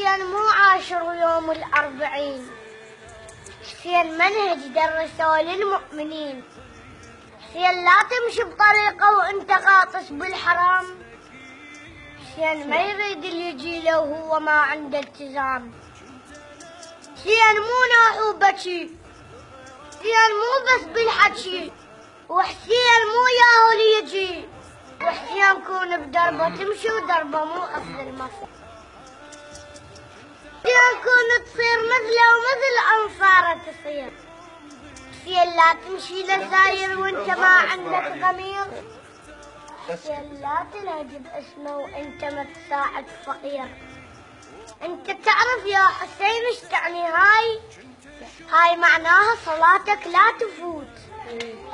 حسين مو عاشر يوم الأربعين، حسين منهج درسه للمؤمنين. حسين لا تمشي بطريقه وانت غاطس بالحرام، حسين ما يريد اللي يجي له وهو ما عنده التزام. حسين مو نوح وبكي، حسين مو بس بالحكي، وحسين مو ياهو اللي يجي، وحسين كون بدربه تمشي ودربه مو قصد المصر. حسين كون تصير مثله ومثل أنصاره تصير. حسين لا تمشي لزاير وانت ما عندك ضمير، حسين لا تلهج باسمه وانت ما تساعد فقير. انت تعرف يا حسين ايش تعني هاي معناها صلاتك لا تفوت،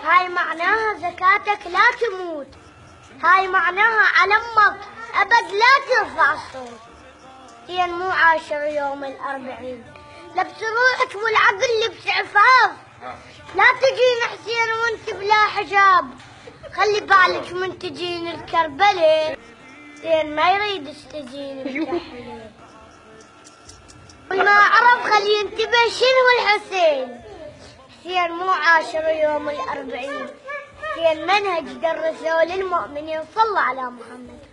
هاي معناها زكاتك لا تموت، هاي معناها على امك ابد لا ترفع الصوت. حسين مو عاشر يوم الأربعين، لبس روحك والعقل لبس عفاف، لا تجين حسين وانت بلا حجاب، خلي بالك من تجين الكربلة، حسين ما يريد تجين الكحلة. والما عرف خلي ينتبه شنو الحسين. حسين مو عاشر يوم الأربعين، حسين منهج درسه للمؤمنين. صلى على محمد.